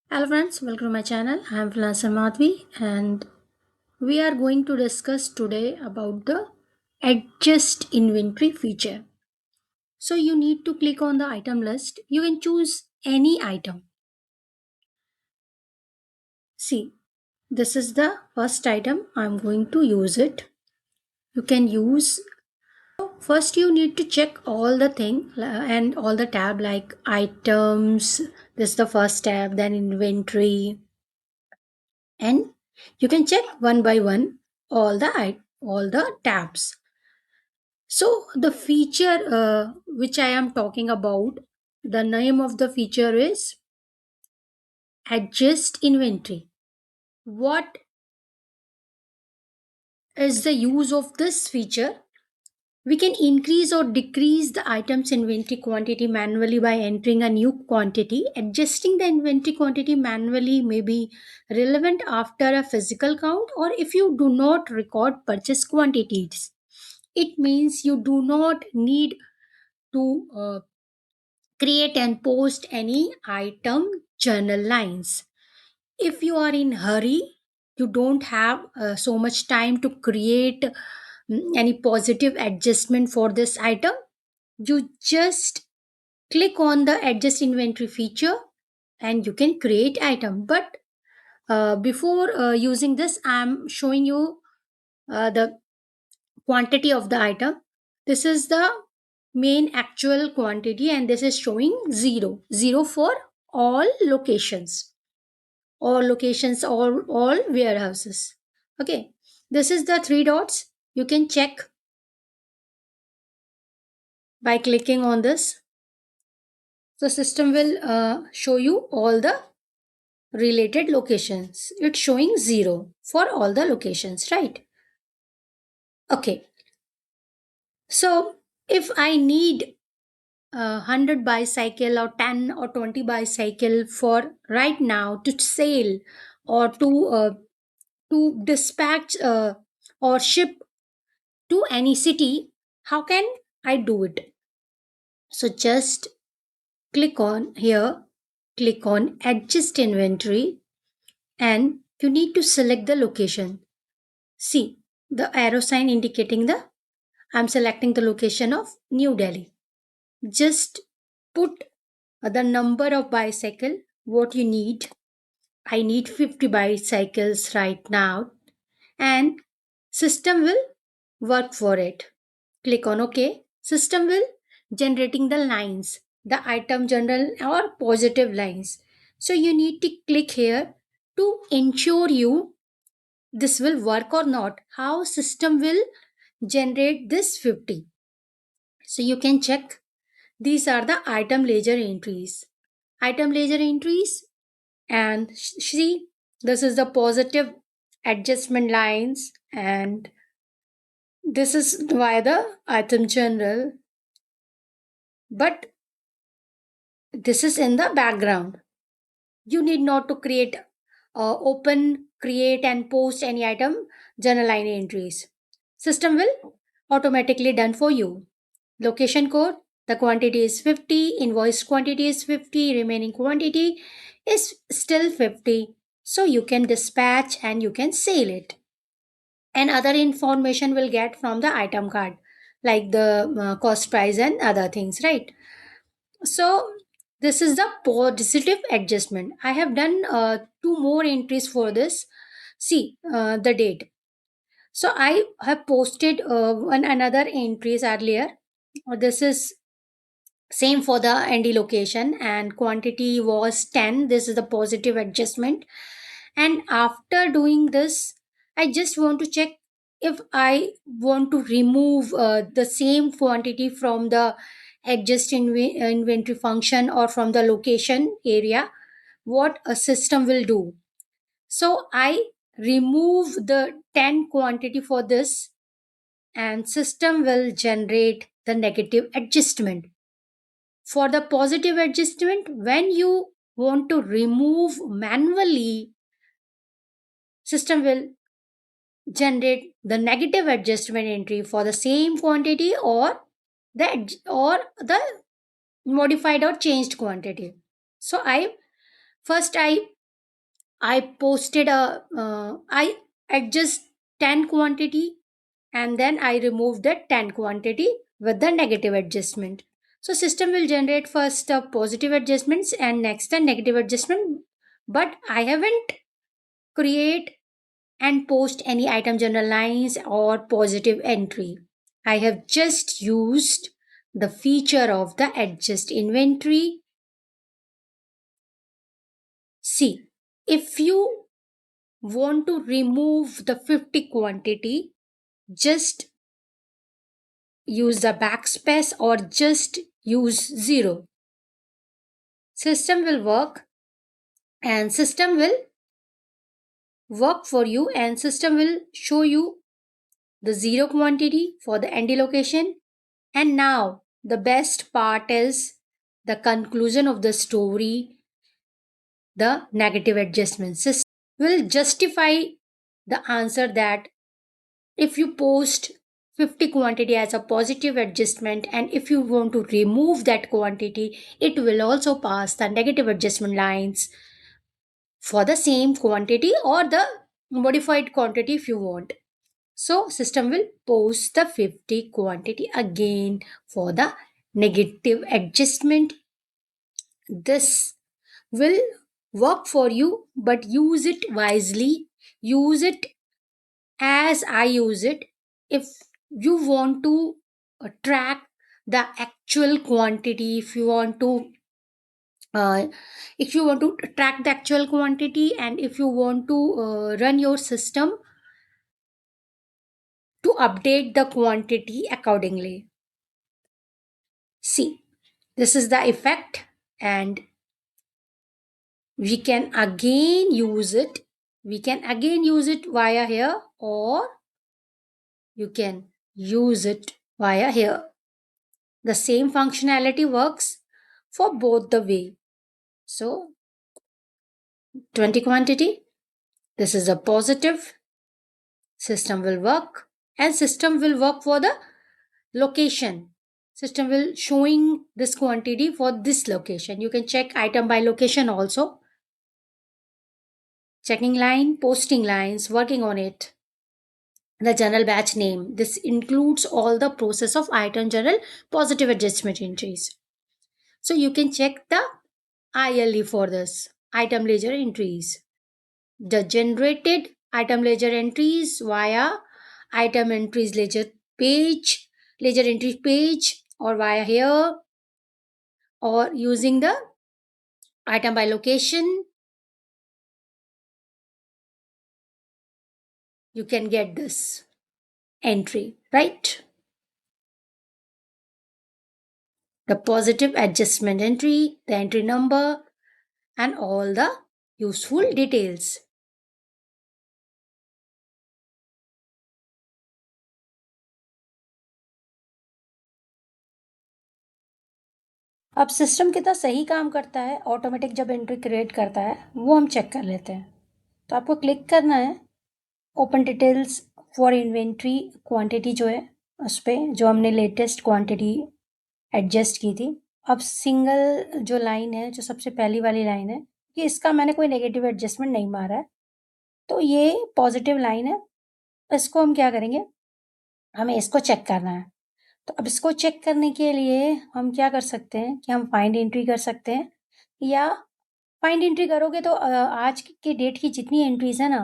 Hello friends, welcome to my channel. I am Freelancer Madhvi and we are going to discuss today about the adjust inventory feature. So you need to click on the item list. You can choose any item. See, this is the first item. I'm going to use it. You can use first you need to check all the thing and all the tab like items. This is the first tab, then inventory, and you can check one by one all the tabs. So the feature which I am talking about, the name of the feature is adjust inventory. What is the use of this feature? We can increase or decrease the items inventory quantity manually by entering a new quantity. Adjusting the inventory quantity manually may be relevant after a physical count or if you do not record purchase quantities. It means you do not need to create and post any item journal lines. If you are in hurry, you don't have so much time to create any positive adjustment for this item, you just click on the adjust inventory feature and you can create item. But before using this, I'm showing you the quantity of the item. This is the main actual quantity and this is showing zero for all locations, all warehouses. Okay, this is the three dots. You can check by clicking on this. The system will show you all the related locations. It's showing zero for all the locations, right? Okay, so if I need 100 bicycle or 10 or 20 bicycle for right now to sell or to dispatch or ship to any city, how can I do it? So just click on here, click on adjust inventory, and you need to select the location. See the arrow sign indicating the I'm selecting the location of New Delhi. Just put the number of bicycle what you need. I need 50 bicycles right now and system will work for it. Click on OK. System will generating the lines, the item general or positive lines. So you need to click here to ensure you this will work or not. How system will generate this 50. So you can check these are the item ledger entries. Item ledger entries and see this is the positive adjustment lines and this is via the item general, but this is in the background. You need not to create open, create and post any item journal line entries. System will automatically done for you. Location code, the quantity is 50, invoice quantity is 50, remaining quantity is still 50. So you can dispatch and you can sell it. And other information will get from the item card like the cost price and other things, right? So this is the positive adjustment. I have done two more entries for this. See the date. So I have posted one another entries earlier. This is same for the ND location and quantity was 10. This is the positive adjustment. And after doing this, I just want to check if I want to remove the same quantity from the adjust inventory function or from the location area, what a system will do. So I remove the 10 quantity for this and system will generate the negative adjustment. For the positive adjustment, when you want to remove manually, system will generate the negative adjustment entry for the same quantity or the modified or changed quantity. So I I posted I adjust 10 quantity, and then I remove the 10 quantity with the negative adjustment. So system will generate first the positive adjustments and next the negative adjustment. But I haven't create and post any item journal lines or positive entry. I have just used the feature of the adjust inventory. See, if you want to remove the 50 quantity, just use the backspace or just use 0. System will work, and system will work for you, and system will show you the 0 quantity for the ND location. And now the best part is the conclusion of the story. The negative adjustment system will justify the answer that if you post 50 quantity as a positive adjustment, and if you want to remove that quantity, it will also pass the negative adjustment lines for the same quantity or the modified quantity if you want. So system will post the 50 quantity again for the negative adjustment. This will work for you, but use it wisely. Use it as I use it. If you want to track the actual quantity, uh, if you want to track the actual quantity, and if you want to run your system to update the quantity accordingly. See, this is the effect, and we can again use it. We can again use it via here, or you can use it via here. The same functionality works for both the way. So 20 quantity, this is a positive, system will work, and system will work for the location. System will showing this quantity for this location. You can check item by location also. Checking line, posting lines, working on it. The journal batch name. This includes all the process of item journal positive adjustment entries. So you can check the ILE for this item ledger entries. The generated item ledger entries via item entries ledger entry page, or via here, or using the item by location, you can get this entry, right? The positive adjustment entry, the entry number, and all the useful details. अब system कितना सही काम करता है automatic जब entry create करता है वो हम चेक कर लेते हैं। तो आपको क्लिक करना है open details for inventory quantity जो है उस पर, जो हमने लेटेस्ट क्वांटिटी एडजस्ट की थी। अब सिंगल जो लाइन है, जो सबसे पहली वाली लाइन है, कि इसका मैंने कोई नेगेटिव एडजस्टमेंट नहीं मारा है, तो ये पॉजिटिव लाइन है। इसको हम क्या करेंगे, हमें इसको चेक करना है। तो अब इसको चेक करने के लिए हम क्या कर सकते हैं कि हम फाइंड एंट्री कर सकते हैं, या फाइंड एंट्री करोगे तो आज की डेट की जितनी एंट्रीज है ना,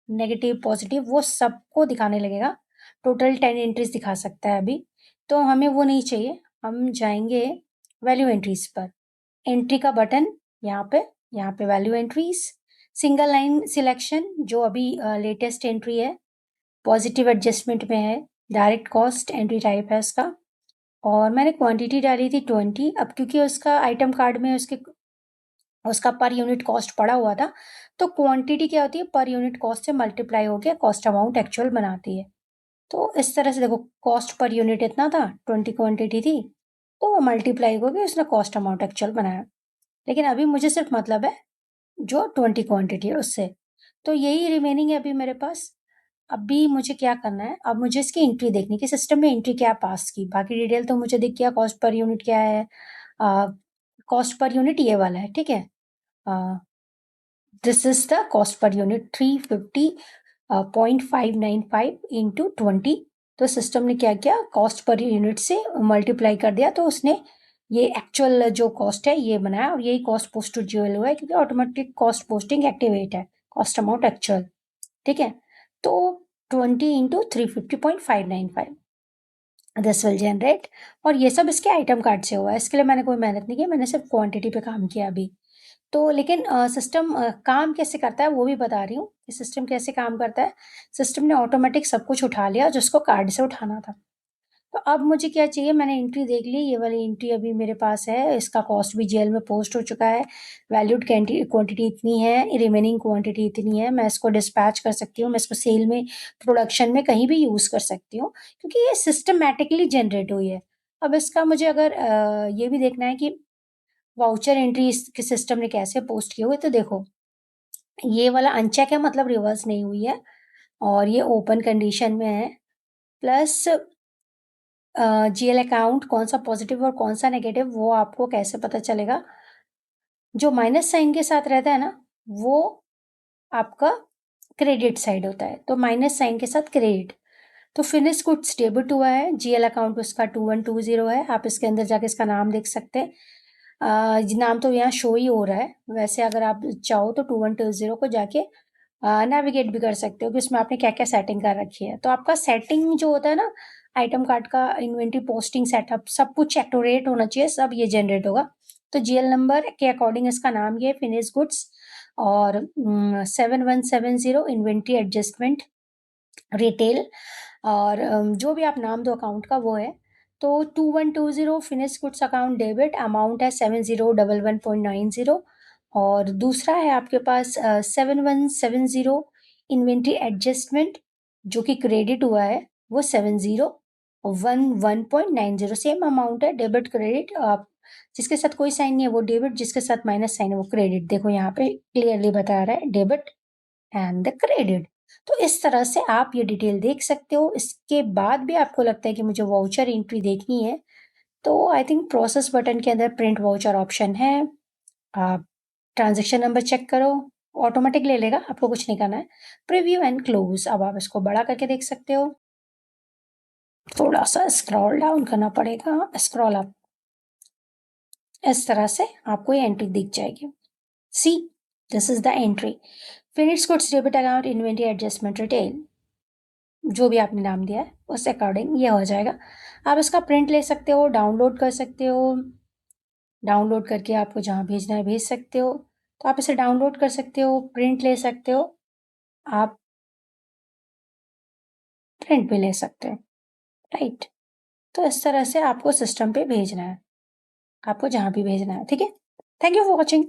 नेगेटिव पॉजिटिव, वो सबको दिखाने लगेगा। टोटल 10 एंट्रीज दिखा सकता है अभी, तो हमें वो नहीं चाहिए। हम जाएंगे वैल्यू एंट्रीज पर, एंट्री का बटन यहाँ पे value entries, single line selection, जो अभी लेटेस्ट एंट्री है, पॉजिटिव एडजस्टमेंट में है, डायरेक्ट कॉस्ट एंट्री टाइप है उसका, और मैंने क्वांटिटी डाली थी 20। अब क्योंकि उसका आइटम कार्ड में उसका पर यूनिट कॉस्ट पड़ा हुआ था, तो क्वांटिटी क्या होती है, पर यूनिट कॉस्ट से मल्टीप्लाई होकर कॉस्ट अमाउंट एक्चुअल बनाती है। तो इस तरह से देखो, कॉस्ट पर यूनिट इतना था, 20 क्वांटिटी थी, तो वो मल्टीप्लाई होकर उसने कॉस्ट अमाउंट एक्चुअल बनाया। लेकिन अभी मुझे सिर्फ मतलब है जो 20 क्वांटिटी है उससे, तो यही रिमेनिंग है अभी मेरे पास। अभी मुझे क्या करना है, अब मुझे इसकी एंट्री देखनी कि सिस्टम में एंट्री क्या पास की। बाकी डिटेल तो मुझे दिख गया, कॉस्ट पर यूनिट क्या है, कॉस्ट पर यूनिट ये वाला है, ठीक है। This is the cost per unit 350.595 into 20। तो सिस्टम ने क्या किया, कॉस्ट पर यूनिट से मल्टीप्लाई कर दिया, तो उसने ये एक्चुअल जो कॉस्ट है ये बनाया, और यही कॉस्ट पोस्ट टू जीएल हुआ है, क्योंकि ऑटोमेटिक कॉस्ट पोस्टिंग एक्टिवेट है, कॉस्ट अमाउंट एक्चुअल। ठीक है, तो 20 इंटू 350.595 दिस विल जनरेट। और ये सब इसके आइटम कार्ड से हुआ है, इसके लिए मैंने कोई मेहनत नहीं की, मैंने सिर्फ क्वांटिटी पे काम किया अभी। तो लेकिन सिस्टम काम कैसे करता है वो भी बता रही हूँ कि सिस्टम कैसे काम करता है। सिस्टम ने ऑटोमेटिक सब कुछ उठा लिया जिसको कार्ड से उठाना था। तो अब मुझे क्या चाहिए, मैंने एंट्री देख ली, ये वाली एंट्री अभी मेरे पास है, इसका कॉस्ट भी जेल में पोस्ट हो चुका है, वैल्यूड क्वांटिटी इतनी है, रिमेनिंग क्वांटिटी इतनी है, मैं इसको डिस्पैच कर सकती हूँ, मैं इसको सेल में, प्रोडक्शन में कहीं भी यूज़ कर सकती हूँ, क्योंकि ये सिस्टमैटिकली जनरेट हुई है। अब इसका मुझे अगर ये भी देखना है कि वाउचर एंट्री इसके सिस्टम ने कैसे पोस्ट किए हुए, तो देखो ये वाला अनचेक है, मतलब रिवर्स नहीं हुई है, और ये ओपन कंडीशन में है। प्लस जीएल अकाउंट कौन सा पॉजिटिव और कौन सा नेगेटिव वो आपको कैसे पता चलेगा, जो माइनस साइन के साथ रहता है ना वो आपका क्रेडिट साइड होता है, तो माइनस साइन के साथ क्रेडिट। तो फिनिश गुड्स डेबिट हुआ है, जीएल अकाउंट उसका 2120 है, आप इसके अंदर जाके इसका नाम देख सकते हैं। नाम तो यहाँ शो ही हो रहा है, वैसे अगर आप चाहो तो 2120 को जाके नेविगेट भी कर सकते हो कि उसमें आपने क्या क्या सेटिंग कर रखी है। तो आपका सेटिंग जो होता है ना, आइटम कार्ड का इन्वेंट्री पोस्टिंग सेटअप सब कुछ एक्यूरेट होना चाहिए, सब ये जनरेट होगा। तो जीएल नंबर के अकॉर्डिंग इसका नाम ये फिनिश गुड्स, और 7170 इन्वेंट्री एडजस्टमेंट रिटेल, और जो भी आप नाम दो अकाउंट का वो है। तो 2120 finish goods account debit, amount है 7011.90, और दूसरा है आपके पास 7170 इन्वेंट्री एडजस्टमेंट, जो कि क्रेडिट हुआ है, वो 7011.90, सेम अमाउंट है, डेबिट क्रेडिट। आप जिसके साथ कोई साइन नहीं है वो डेबिट, जिसके साथ माइनस साइन है वो क्रेडिट। देखो यहाँ पे क्लियरली बता रहा है डेबिट एंड द क्रेडिट। तो इस तरह से आप ये डिटेल देख सकते हो। इसके बाद भी आपको लगता है कि मुझे वाउचर एंट्री देखनी है, तो आई थिंक प्रोसेस बटन के अंदर प्रिंट वाउचर ऑप्शन है, आप ट्रांजैक्शन नंबर चेक करो, ऑटोमेटिक ले लेगा, आपको कुछ नहीं करना है। प्रीव्यू एंड क्लोज, अब आप इसको बड़ा करके देख सकते हो, थोड़ा सा स्क्रॉल डाउन करना पड़ेगा, स्क्रॉल अप, इस तरह से आपको ये एंट्री दिख जाएगी। See, this is the entry, finish goods debit account inventory adjustment retail, जो भी आपने नाम दिया है उस अकॉर्डिंग ये हो जाएगा। आप इसका प्रिंट ले सकते हो, डाउनलोड कर सकते हो, डाउनलोड करके आपको जहाँ भेजना है भेज सकते हो। तो आप इसे डाउनलोड कर सकते हो, प्रिंट ले सकते हो, आप प्रिंट भी ले सकते हो, राइट। तो इस तरह से आपको सिस्टम पे भेजना है, आपको जहाँ भी भेजना है, ठीक है। Thank you for watching.